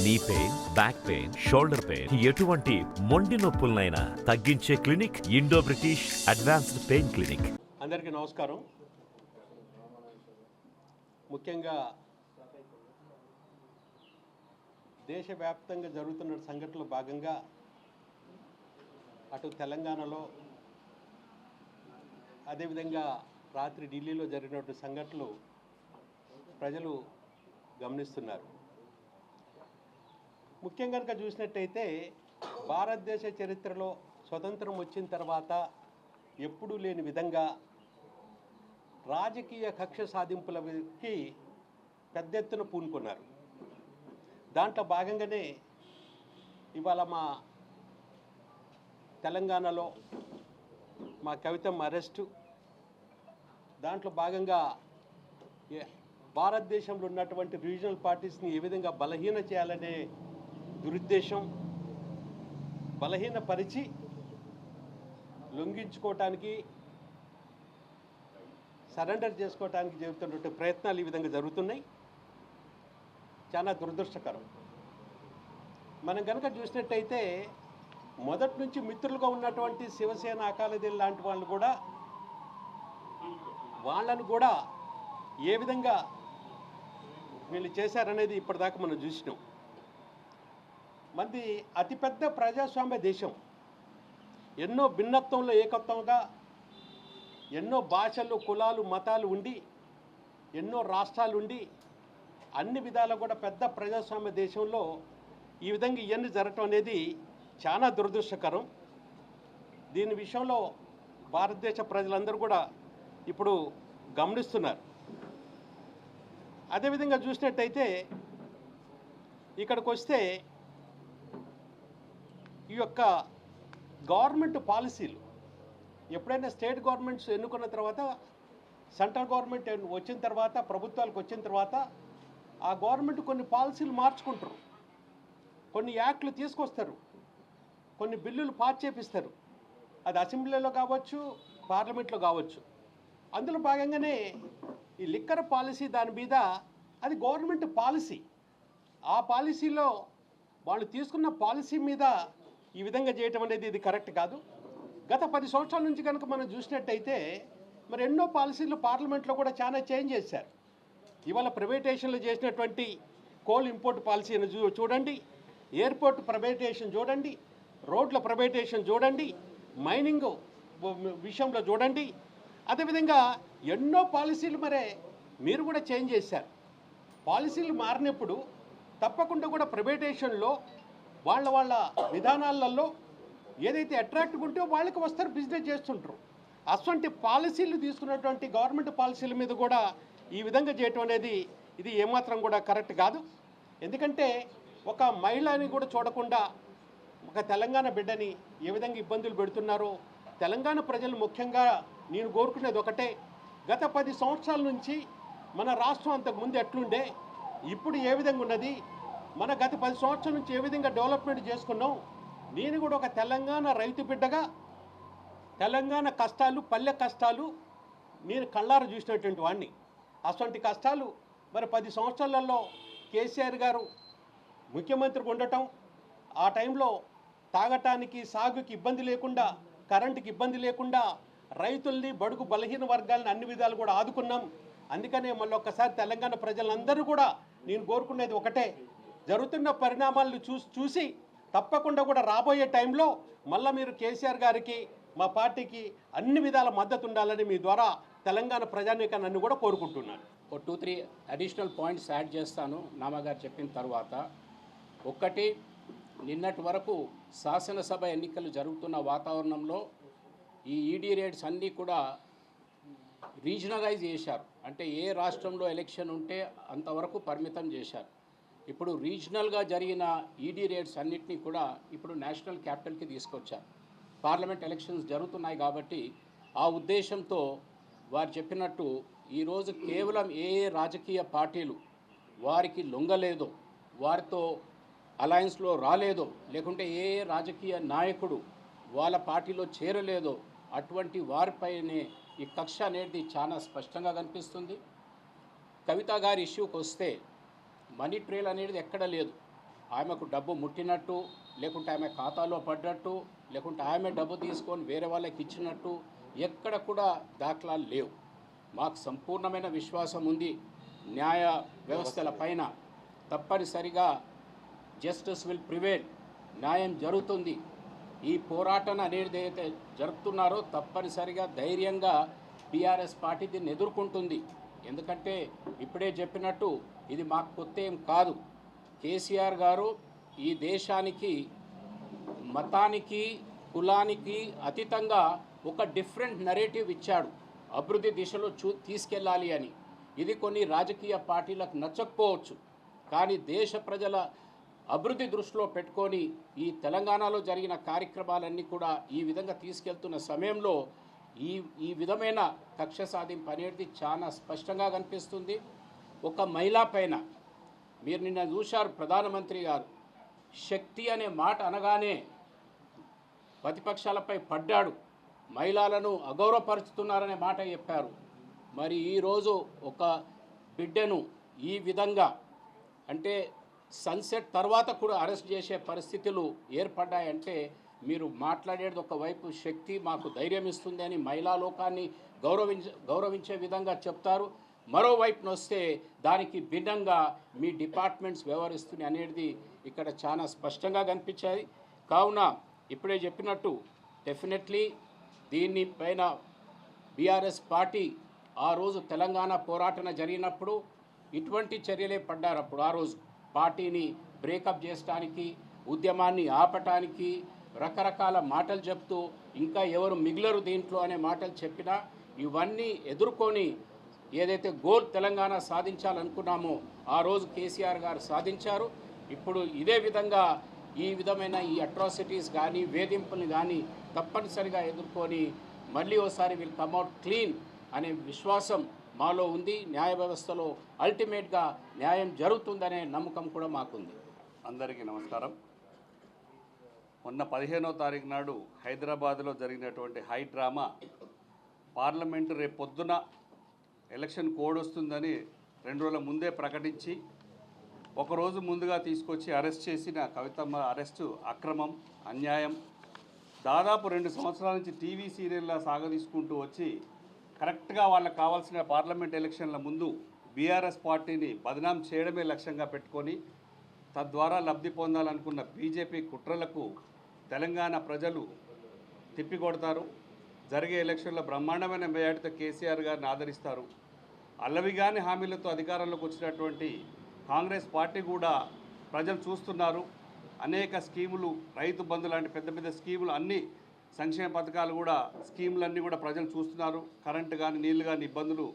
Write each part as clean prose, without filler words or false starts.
Knee pain, back pain, shoulder pain, ఎటువంటి మొండి నొప్పులనైనా తగ్గించే clinic Indo British advanced pain clinic. అందరికీ నమస్కారం. ముఖ్యంగా దేశవ్యాప్తంగా జరుగుతున్న సంఘటనలో భాగంగా అటు తెలంగాణలో అదేవిధంగా రాత్రి ఢిల్లీలో జరిగినటువంటి సంఘటనలు ప్రజలు గమనిస్తున్నారు. ముఖ్యంగా కనుక చూసినట్టయితే భారతదేశ చరిత్రలో స్వతంత్రం వచ్చిన తర్వాత ఎప్పుడూ లేని విధంగా రాజకీయ కక్ష సాధింపులకి పెద్ద ఎత్తున పూనుకున్నారు. దాంట్లో భాగంగానే ఇవాళ మా తెలంగాణలో మా కవితమ్మ అరెస్టు, దాంట్లో భాగంగా భారతదేశంలో ఉన్నటువంటి రీజనల్ పార్టీస్ని ఏ విధంగా బలహీన చేయాలనే దురుద్దేశం, బలహీనపరిచి లొంగించుకోవటానికి, సరెండర్ చేసుకోవటానికి జరుగుతున్నటువంటి ప్రయత్నాలు ఈ విధంగా జరుగుతున్నాయి. చాలా దురదృష్టకరం. మనం కనుక చూసినట్టయితే మొదటి నుంచి మిత్రులుగా ఉన్నటువంటి శివసేన, అకాలీదళ్ లాంటి వాళ్ళను కూడా ఏ విధంగా వీళ్ళు చేశారనేది ఇప్పటిదాకా మనం చూసినాం. మంది అతిపెద్ద ప్రజాస్వామ్య దేశం, ఎన్నో భిన్నత్వంలో ఏకత్వంగా, ఎన్నో భాషలు, కులాలు, మతాలు ఉండి, ఎన్నో రాష్ట్రాలు ఉండి, అన్ని విధాలు కూడా పెద్ద ప్రజాస్వామ్య దేశంలో ఈ విధంగా ఇవన్నీ జరగటం అనేది చాలా దురదృష్టకరం. దీని విషయంలో భారతదేశ ప్రజలందరూ కూడా ఇప్పుడు గమనిస్తున్నారు. అదేవిధంగా చూసినట్టయితే ఇక్కడికి వస్తే ఈ యొక్క గవర్నమెంట్ పాలసీలు ఎప్పుడైనా స్టేట్ గవర్నమెంట్స్ ఎన్నుకున్న తర్వాత, సెంట్రల్ గవర్నమెంట్ వచ్చిన తర్వాత, ప్రభుత్వాలకు వచ్చిన తర్వాత ఆ గవర్నమెంట్ కొన్ని పాలసీలు మార్చుకుంటారు, కొన్ని యాక్ట్లు తీసుకొస్తారు, కొన్ని బిల్లులు పాస్ చేపిస్తారు. అది అసెంబ్లీలో కావచ్చు, పార్లమెంట్లో కావచ్చు. అందులో భాగంగానే ఈ లిక్కర్ పాలసీ, దాని మీద అది గవర్నమెంట్ పాలసీ. ఆ పాలసీలో వాళ్ళు తీసుకున్న పాలసీ మీద ఈ విధంగా చేయటం అనేది ఇది కరెక్ట్ కాదు. గత 10 సంవత్సరాల నుంచి కనుక మనం చూసినట్టయితే మరి ఎన్నో పాలసీలు పార్లమెంట్లో కూడా చాలా చేంజ్ చేశారు. ఇవాళ ప్రైవేటేషన్లు చేసినటువంటి కోల్ ఇంపోర్ట్ పాలసీని చూడండి, ఎయిర్పోర్ట్ ప్రైవేటేషన్ చూడండి, రోడ్ల ప్రైవేటేషన్ చూడండి, మైనింగ్ విషయంలో చూడండి. అదేవిధంగా ఎన్నో పాలసీలు మీరు కూడా చేంజ్ చేశారు. పాలసీలు మారినప్పుడు తప్పకుండా కూడా ప్రైవేటేషన్లో వాళ్ళ విధానాలలో ఏదైతే అట్రాక్టివ్ ఉంటే వాళ్ళకి వస్తారు, బిజినెస్ చేస్తుంటారు. అటువంటి పాలసీలు తీసుకున్నటువంటి గవర్నమెంట్ పాలసీల మీద కూడా ఈ విధంగా చేయటం అనేది ఇది ఏమాత్రం కూడా కరెక్ట్ కాదు. ఎందుకంటే ఒక మహిళని కూడా చూడకుండా ఒక తెలంగాణ బిడ్డని ఏ విధంగా ఇబ్బందులు పెడుతున్నారో తెలంగాణ ప్రజలు ముఖ్యంగా నేను కోరుకునేది ఒకటే. గత 10 సంవత్సరాల నుంచి మన రాష్ట్రం అంతకుముందు ఎట్లుండే, ఇప్పుడు ఏ విధంగా ఉన్నది, మన గత 10 సంవత్సరాల నుంచి ఏ విధంగా డెవలప్మెంట్ చేసుకున్నాం. నేను కూడా ఒక తెలంగాణ రైతు బిడ్డగా తెలంగాణ కష్టాలు, పల్లె కష్టాలు నేను కళ్ళారా చూసినటువంటి వాడిని. అటువంటి కష్టాలు 10 సంవత్సరాలలో కేసీఆర్ గారు ముఖ్యమంత్రిగా ఉండటం, ఆ టైంలో తాగటానికి, సాగుకి ఇబ్బంది లేకుండా, కరెంటుకి ఇబ్బంది లేకుండా రైతుల్ని, బడుగు బలహీన వర్గాలను అన్ని విధాలు కూడా ఆదుకున్నాం. అందుకనే మళ్ళీ ఒక్కసారి తెలంగాణ ప్రజలందరూ కూడా నేను కోరుకునేది ఒకటే, జరుగుతున్న పరిణామాలను చూసి తప్పకుండా కూడా రాబోయే టైంలో మళ్ళీ మీరు కేసీఆర్ గారికి, మా పార్టీకి అన్ని విధాల మద్దతు ఉండాలని మీ ద్వారా తెలంగాణ ప్రజానీకాన్ని కూడా కోరుకుంటున్నాను. ఒక 2-3 అడిషనల్ పాయింట్స్ యాడ్ చేస్తాను నామగారు చెప్పిన తర్వాత. ఒకటి, నిన్నటి వరకు శాసనసభ ఎన్నికలు జరుగుతున్న వాతావరణంలో ఈ ఈడీ రేట్స్ అన్నీ కూడా రీజనలైజ్ చేశారు. అంటే ఏ రాష్ట్రంలో ఎలక్షన్ ఉంటే అంతవరకు పరిమితం చేశారు. ఇప్పుడు రీజనల్గా జరిగిన ఈడీ రేట్స్ అన్నిటినీ కూడా ఇప్పుడు నేషనల్ క్యాపిటల్కి తీసుకొచ్చారు. పార్లమెంట్ ఎలక్షన్స్ జరుగుతున్నాయి కాబట్టి ఆ ఉద్దేశంతో వారు చెప్పినట్టు ఈరోజు కేవలం ఏ రాజకీయ పార్టీలు వారికి లొంగలేదో, వారితో అలయన్స్లో రాలేదో, లేకుంటే ఏ రాజకీయ నాయకుడు వాళ్ళ పార్టీలో చేరలేదో అటువంటి వారిపైనే ఈ కక్ష అనేది చాలా స్పష్టంగా కనిపిస్తుంది. కవిత గారి ఇష్యూకి వస్తే మనీ ట్రేల్ అనేది ఎక్కడ లేదు. ఆమెకు డబ్బు ముట్టినట్టు, లేకుంటే ఆమె ఖాతాలో పడ్డట్టు, లేకుంటే ఆమె డబ్బు తీసుకొని వేరే వాళ్ళకి ఇచ్చినట్టు ఎక్కడ కూడా దాఖలాలు లేవు. మాకు సంపూర్ణమైన విశ్వాసం ఉంది న్యాయ వ్యవస్థల పైన. తప్పనిసరిగా జస్టిస్ విల్ ప్రివేల్, న్యాయం జరుగుతుంది. ఈ పోరాటం అనేది ఏదైతే జరుపుతున్నారో తప్పనిసరిగా ధైర్యంగా బీఆర్ఎస్ పార్టీ దీన్ని ఎదుర్కొంటుంది. ఎందుకంటే ఇప్పుడే చెప్పినట్టు ఇది మాకు కొత్త ఏం కాదు. కేసీఆర్ గారు ఈ దేశానికి మతానికి కులానికి అతీతంగా ఒక డిఫరెంట్ నరేటివ్ ఇచ్చాడు, అభివృద్ధి దిశలో తీసుకెళ్ళాలి అని. ఇది కొన్ని రాజకీయ పార్టీలకు నచ్చకపోవచ్చు, కానీ దేశ ప్రజల అభివృద్ధి దృష్టిలో పెట్టుకొని ఈ తెలంగాణలో జరిగిన కార్యక్రమాలన్నీ కూడా ఈ విధంగా తీసుకెళ్తున్న సమయంలో ఈ విధమైన కక్ష సాధింపు అనేది చాలా స్పష్టంగా కనిపిస్తుంది. ఒక మహిళ పైన మీరు నిన్న చూశారు, ప్రధానమంత్రి గారు శక్తి అనే మాట అనగానే ప్రతిపక్షాలపై పడ్డాడు, మహిళలను అగౌరవపరుచుతున్నారనే మాట చెప్పారు. మరి ఈరోజు ఒక బిడ్డను ఈ విధంగా అంటే సన్సెట్ తర్వాత కూడా అరెస్ట్ చేసే పరిస్థితులు ఏర్పడ్డాయంటే మీరు మాట్లాడేది ఒకవైపు శక్తి మాకు ధైర్యం ఇస్తుంది అని మహిళా లోకాన్ని గౌరవించే విధంగా చెప్తారు, మరోవైపున వస్తే దానికి భిన్నంగా మీ డిపార్ట్మెంట్స్ వ్యవహరిస్తుంది అనేది ఇక్కడ చాలా స్పష్టంగా కనిపించాయి. కావున ఇప్పుడే చెప్పినట్టు డెఫినెట్లీ దీనిపైన బీఆర్ఎస్ పార్టీ ఆ రోజు తెలంగాణ పోరాటన జరిగినప్పుడు ఇటువంటి చర్యలే పడ్డారు. అప్పుడు ఆ రోజు పార్టీని బ్రేకప్ చేయడానికి, ఉద్యమాన్ని ఆపటానికి రకరకాల మాటలు చెప్తూ ఇంకా ఎవరు మిగిలరు దీంట్లో అనే మాటలు చెప్పినా ఇవన్నీ ఎదుర్కొని ఏదైతే గోల్ తెలంగాణ సాధించాలనుకున్నామో ఆ రోజు కేసీఆర్ గారు సాధించారు. ఇప్పుడు ఇదే విధంగా ఈ విధమైన ఈ అట్రాసిటీస్ కానీ వేధింపుల్ని కానీ తప్పనిసరిగా ఎదుర్కొని మళ్ళీ ఒకసారి విల్ కమ్అవుట్ క్లీన్ అనే విశ్వాసం మాలో ఉంది. న్యాయ వ్యవస్థలో అల్టిమేట్గా న్యాయం జరుగుతుందనే నమ్మకం కూడా మాకుంది. అందరికీ నమస్కారం. మొన్న 15వ తారీఖు నాడు హైదరాబాద్లో జరిగినటువంటి హై డ్రామా పార్లమెంటు రేపు పొద్దున ఎలక్షన్ కోడ్ వస్తుందని 2 రోజుల ముందే ప్రకటించి ఒకరోజు ముందుగా తీసుకొచ్చి అరెస్ట్ చేసిన కవితమ్మ అరెస్టు అక్రమం, అన్యాయం. దాదాపు 2 సంవత్సరాల నుంచి టీవీ సీరియల్లా సాగదీసుకుంటూ వచ్చి కరెక్ట్గా వాళ్ళకు కావాల్సిన పార్లమెంట్ ఎలక్షన్ల ముందు బీఆర్ఎస్ పార్టీని బదనాం చేయడమే లక్ష్యంగా పెట్టుకొని తద్వారా లబ్ధి పొందాలనుకున్న బీజేపీ కుట్రలకు తెలంగాణ ప్రజలు తిప్పికొడతారు. జరిగే ఎలక్షన్లో బ్రహ్మాండమైన మెజార్టీతో కేసీఆర్ గారిని ఆదరిస్తారు. అల్లవిగాని హామీలతో అధికారంలోకి వచ్చినటువంటి కాంగ్రెస్ పార్టీ కూడా ప్రజలు చూస్తున్నారు. అనేక స్కీములు, రైతు బంధు లాంటి పెద్ద పెద్ద స్కీములు, అన్ని సంక్షేమ పథకాలు కూడా స్కీములన్నీ కూడా ప్రజలు చూస్తున్నారు. కరెంటు కానీ నీళ్లు కానీ ఇబ్బందులు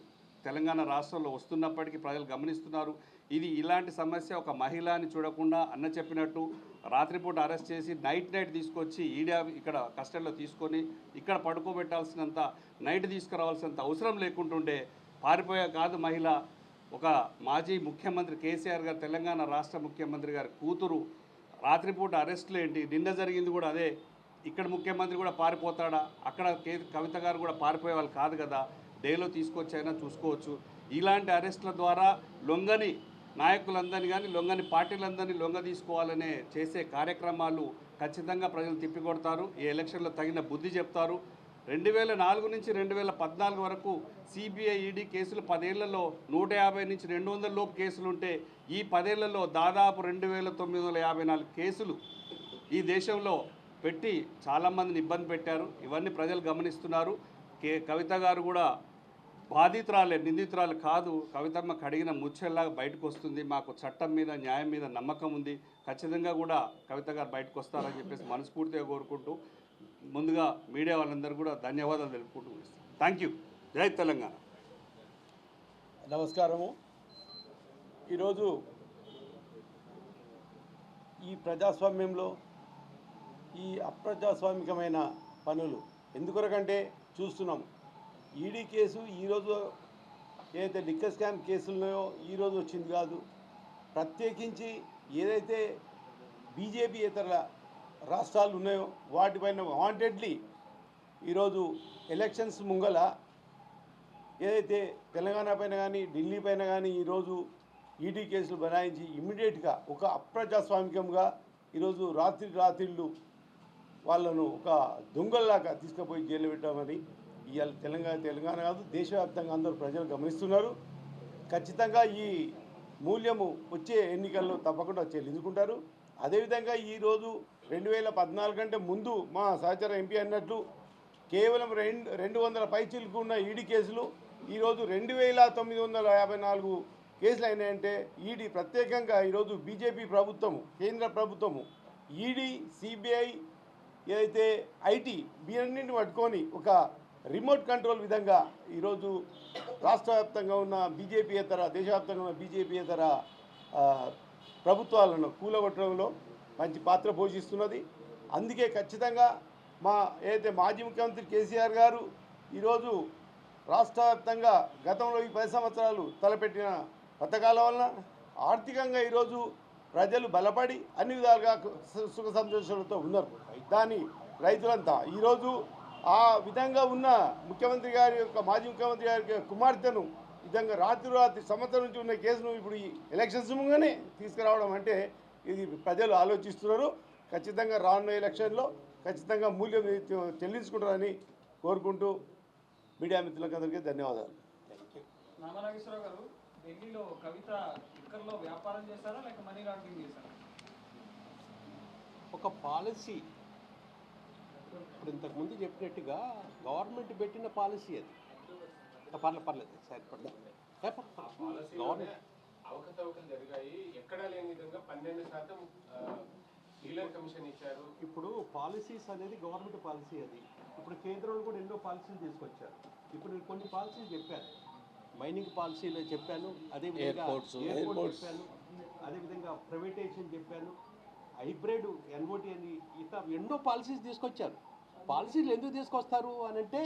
తెలంగాణ రాష్ట్రంలో వస్తున్నప్పటికీ ప్రజలు గమనిస్తున్నారు. ఇది ఇలాంటి సమస్య ఒక మహిళని చూడకుండా అన్న చెప్పినట్టు రాత్రిపూట అరెస్ట్ చేసి నైట్ తీసుకొచ్చి ఇక్కడ కస్టడీలో తీసుకొని ఇక్కడ పడుకోబెట్టాల్సినంత నైట్ తీసుకురావాల్సినంత అవసరం లేకుంటుండే పారిపోయే కాదు మహిళ. ఒక మాజీ ముఖ్యమంత్రి కేసీఆర్ గారు, తెలంగాణ రాష్ట్ర ముఖ్యమంత్రి గారి కూతురు రాత్రిపూట అరెస్టులు ఏంటి? నిన్న జరిగింది కూడా అదే. ఇక్కడ ముఖ్యమంత్రి కూడా పారిపోతాడా? అక్కడ కవిత గారు కూడా పారిపోయే వాళ్ళు కాదు కదా. డేలో తీసుకొచ్చైనా చూసుకోవచ్చు. ఇలాంటి అరెస్టుల ద్వారా లొంగని నాయకులందరినీ కానీ లొంగని పార్టీలందరినీ లొంగ తీసుకోవాలనే చేసే కార్యక్రమాలు ఖచ్చితంగా ప్రజలు తిప్పికొడతారు. ఈ ఎలక్షన్లో తగిన బుద్ధి చెప్తారు. 2004 నుంచి 2014 వరకు సిబిఐ, ఈడీ కేసులు 10 ఏళ్లలో 150 నుంచి 200 లోపు కేసులుంటే ఈ 10 ఏళ్లలో దాదాపు 2954 కేసులు ఈ దేశంలో పెట్టి చాలామందిని ఇబ్బంది పెట్టారు. ఇవన్నీ ప్రజలు గమనిస్తున్నారు. కవిత గారు కూడా బాధితురాలే, నిందితురాలు కాదు. కవితమ్మ కడిగిన ముచ్చెల్లాగా బయటకు వస్తుంది. మాకు చట్టం మీద, న్యాయం మీద నమ్మకం ఉంది. ఖచ్చితంగా కూడా కవిత గారు బయటకు వస్తారని చెప్పేసి మనస్ఫూర్తిగా కోరుకుంటూ ముందుగా మీడియా వాళ్ళందరూ కూడా ధన్యవాదాలు తెలుపుకుంటూ థ్యాంక్ యూ. జై తెలంగాణ. నమస్కారము. ఈరోజు ఈ ప్రజాస్వామ్యంలో ఈ అప్రజాస్వామికమైన పనులు ఎందుకొరకంటే చూస్తున్నాం. ఈడీ కేసు ఈరోజు ఏదైతే లిక్కర్ స్కామ్ కేసులున్నాయో ఈరోజు వచ్చింది కాదు. ప్రత్యేకించి ఏదైతే బీజేపీ ఇతర రాష్ట్రాలు ఉన్నాయో వాటిపైన వాంటెడ్లీ ఈరోజు ఎలక్షన్స్ ముంగల ఏదైతే తెలంగాణ పైన కానీ ఢిల్లీ పైన కానీ ఈరోజు ఈడీ కేసులు బనాయించి ఇమ్మీడియట్గా ఒక అప్రజాస్వామికంగా ఈరోజు రాత్రిళ్ళు వాళ్ళను ఒక దొంగల్లాగా తీసుకుపోయి జైలు పెట్టామని ఇవాళ తెలంగాణ కాదు దేశవ్యాప్తంగా అందరూ ప్రజలు గమనిస్తున్నారు. ఖచ్చితంగా ఈ మూల్యము వచ్చే ఎన్నికల్లో తప్పకుండా చెల్లించుకుంటారు. అదేవిధంగా ఈరోజు 2014 కంటే ముందు మా సహచర ఎంపీ అన్నట్లు కేవలం 200 పైచిలకు ఉన్న ఈడీ కేసులు ఈరోజు 2954 కేసులు అయినాయంటే ఈడీ ప్రత్యేకంగా ఈరోజు బీజేపీ ప్రభుత్వము కేంద్ర ప్రభుత్వము ఈడీ సిబిఐ ఏదైతే ఐటీ వీరన్నింటిని పట్టుకొని ఒక రిమోట్ కంట్రోల్ విధంగా ఈరోజు రాష్ట్ర వ్యాప్తంగా ఉన్న దేశవ్యాప్తంగా ఉన్న బీజేపీయేతర ప్రభుత్వాలను కూలగొట్టడంలో మంచి పాత్ర పోషిస్తున్నది. అందుకే ఖచ్చితంగా ఏదైతే మాజీ ముఖ్యమంత్రి కేసీఆర్ గారు ఈరోజు రాష్ట్ర వ్యాప్తంగా గతంలో ఈ 10 సంవత్సరాలు తలపెట్టిన పథకాల వలన ఆర్థికంగా ఈరోజు ప్రజలు బలపడి అన్ని విధాలుగా సుఖ సంతోషాలతో ఉన్నారు. దాని రైతులంతా ఈరోజు ఆ విధంగా ఉన్న ముఖ్యమంత్రి గారి యొక్క మాజీ ముఖ్యమంత్రి గారి కుమార్తెను విధంగా రాత్రి సంవత్సరం నుంచి ఉన్న కేసును ఇప్పుడు ఈ ఎలక్షన్స్ ముంగానే తీసుకురావడం అంటే ఇది ప్రజలు ఆలోచిస్తున్నారు. ఖచ్చితంగా రానున్న ఎలక్షన్లో ఖచ్చితంగా మూల్యం చెల్లించుకుంటారని కోరుకుంటూ మీడియా మిత్రులకు అందరికీ ధన్యవాదాలు. నాగనాగేశ్వరరావు గారు, ఢిల్లీలో కవిత లిక్కర్లో వ్యాపారం చేశారా లేక మనీ లాండరింగ్ చేశారా? ఒక పాలసీ ఇప్పుడు ఇంతకుముందు చెప్పినట్టుగా గవర్నమెంట్ పెట్టిన పాలసీ అది. పర్లేదు సార్ గవర్నమెంట్ అవకతవకలు జరిగాయి, ఎక్కడా లేని విధంగా 12% డీలర్ కమిషన్ ఇచ్చారు. ఇప్పుడు పాలసీస్ అనేది గవర్నమెంట్ పాలసీ అది. ఇప్పుడు కేంద్రంలో కూడా ఎన్నో పాలసీలు తీసుకొచ్చారు. ఇప్పుడు నేను కొన్ని పాలసీలు చెప్పాను, మైనింగ్ పాలసీలో చెప్పాను, అదేవిధంగా ఎయిర్పోర్ట్ చెప్పాను, అదేవిధంగా ప్రైవేటైజేషన్ చెప్పాను, హైబ్రిడ్ ఎన్ఓటీ అని ఇతర ఎన్నో పాలసీస్ తీసుకొచ్చారు. పాలసీలు ఎందుకు తీసుకొస్తారు అని అంటే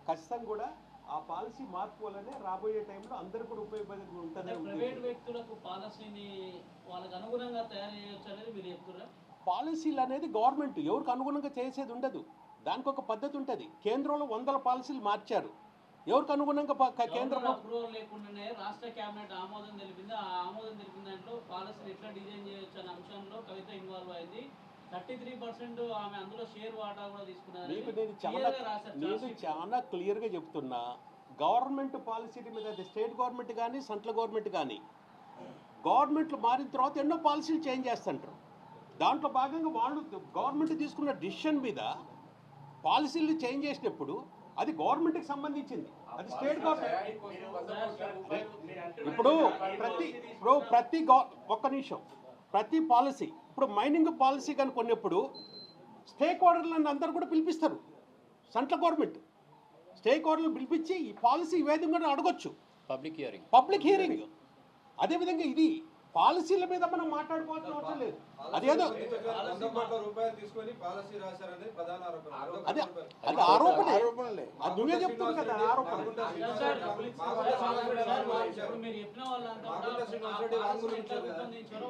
ఖచ్చితంగా కూడా ఆ పాలసీ మార్పు వల్లనే రాబోయే టైంలో అందరూ కూడా ఉపయోగపడి ఉంటుంది. ప్రైవేట్ వ్యక్తులకు పాలసీని వాళ్ళకి అనుగుణంగా తయారు చేయొచ్చు అనేది మీరు చెప్తున్నారు. పాలసీలు అనేది గవర్నమెంట్ ఎవరికి అనుగుణంగా చేసేది ఉండదు. దానికి ఒక పద్ధతి ఉంటుంది. కేంద్రంలో 100 పాలసీలు మార్చారు. ఎవరికి అనుగుణంగా కేంద్రం అప్రూవల్ లేకుండానే రాష్ట్ర కేబినెట్ ఆమోదం తెలిపింది. ఆ ఆమోదం తెలిపిన దాంట్లో పాలసీని ఎట్లా డిజైన్ చేయొచ్చు అనే అంశంలో కవిత ఇన్వాల్వ్ అయింది. 33% ఆమె అందులో షేర్ వాటా కూడా తీసుకున్నారు. నేను చాలా క్లియర్గా చెప్తున్నా, గవర్నమెంట్ పాలసీ మీద అది స్టేట్ గవర్నమెంట్ కానీ సెంట్రల్ గవర్నమెంట్ కానీ గవర్నమెంట్లు మారిన తర్వాత ఎన్నో పాలసీలు చేంజ్ చేస్తుంటారు. దాంట్లో భాగంగా వాళ్ళు గవర్నమెంట్ తీసుకున్న డిసిషన్ మీద పాలసీలు చేంజ్ చేసినప్పుడు అది గవర్నమెంట్కి సంబంధించింది, అది స్టేట్ గవర్నమెంట్. ఇప్పుడు ఒక్క నిమిషం, ప్రతి పాలసీ ఇప్పుడు మైనింగ్ పాలసీ కానీ కొన్నప్పుడు స్టేక్ హోల్డర్లను అందరూ కూడా పిలిపిస్తారు. సెంట్రల్ గవర్నమెంట్ స్టేక్ హోల్డర్లను పిలిపించి ఈ పాలసీ ఈ విధంగా అడగొచ్చు, పబ్లిక్ హియరింగ్. అదేవిధంగా ఇది పాలసీల మీద మనం మాట్లాడుకోవాల్సిన అవసరం లేదు. అదేదో అది ఆరోపణలే, అది నువ్వే చెప్తున్నావు కదా ఆరోపణ. మీరు చెప్పిన వాళ్ళంతా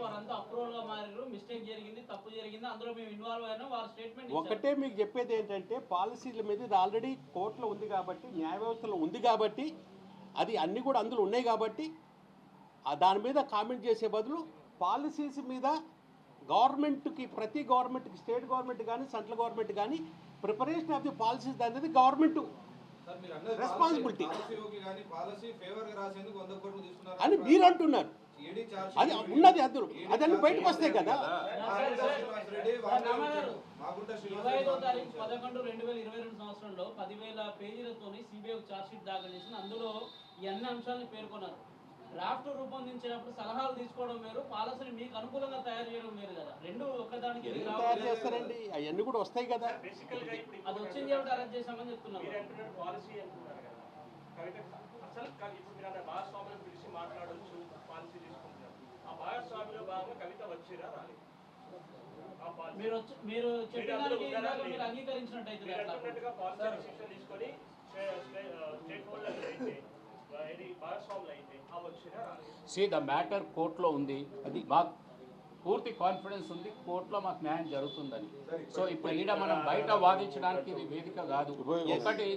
వారంతా అప్రూవల్ గా మారారు, మిస్టేక్ జరిగింది, తప్పు జరిగింది, అందులో మేము ఇన్వాల్వ్ అయినా వారి స్టేట్మెంట్. ఒకటే మీకు చెప్పేది ఏంటంటే పాలసీల మీద ఇది ఆల్రెడీ కోర్టులో ఉంది కాబట్టి, న్యాయ వ్యవస్థలో ఉంది కాబట్టి, అది అన్నీ కూడా అందులో ఉన్నాయి కాబట్టి దాని మీద కామెంట్ చేసే బదులు పాలసీస్ మీద గవర్నమెంట్కి, ప్రతి గవర్నమెంట్కి, స్టేట్ గవర్నమెంట్ కానీ సెంట్రల్ గవర్నమెంట్ కానీ ప్రిపరేషన్ ఆఫ్ ది పాలసీస్ అనేది గవర్నమెంట్ రెస్పాన్సిబిలిటీ అని మీరు అంటున్నారు. అది ఉన్నది అందులో, అదన్నీ బయటకు వస్తాయి కదా. 25వ తారీఖు 11/2022 సంవత్సరంలో 10,000 పేజీలతో సిబిఐ ఛార్జ్ షీట్ దాఖలు చేసిన అందులో ఈ అన్ని అంశాలను పేర్కొన్నారు. డ్రాఫ్ట్ రూపొందించినప్పుడు సలహాలు తీసుకోవడం వేరు, పాలసీని మీకు అనుకూలంగా తయారు చేయడం వేరు కదా. రెండు ఒకదానికి తయారు చేస్తారండి, అవన్నీ కూడా వస్తాయి కదా. అది వచ్చింది కాబట్టి అరెస్ట్ చేశామని చెప్తున్నారు. పాలసీ అంటున్నారు కదా, అసలు ఇప్పుడు మీరు భాగస్వాములను పిలిచి మాట్లాడవచ్చు, పాలసీ తీసుకుంటున్నారు. ఆ భాగస్వామిలో భాగంగా కవిత వచ్చిరా రాలేదు? మీరు చెప్పడానికి మీరు అంగీకరించినట్టయితే పాలసీ డిసిషన్ తీసుకొని స్టేక్ హోల్డర్లు అయితే ద మ్యాటర్ కోర్టులో ఉంది, అది మాకు పూర్తి కాన్ఫిడెన్స్ ఉంది, కోర్టులో మాకు న్యాయం జరుగుతుందని. సో ఇప్పుడు ఈడ మనం బయట వాదించడానికి ఇది వేదిక కాదు. ఒకటి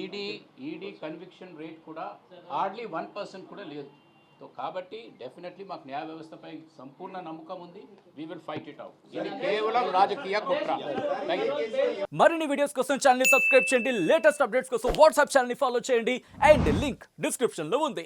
ఈడీ కన్విక్షన్ రేట్ కూడా హార్డ్లీ 1% కూడా లేదు. సో కాబట్టి డెఫినెట్లీ మాకు న్యాయ వ్యవస్థపై సంపూర్ణ నమ్మకం ఉంది. We will fight it out. ఇది కేవలం రాజకీయ కుట్ర. Thank you. మరిన్ని వీడియోస్ కోసం ఛానల్ ని సబ్స్క్రైబ్ చేయండి, లేటెస్ట్ అప్డేట్స్ కోసం వాట్సాప్ ఛానల్ ని ఫాలో చేయండి అండ్ లింక్ డిస్క్రిప్షన్ లో ఉంది.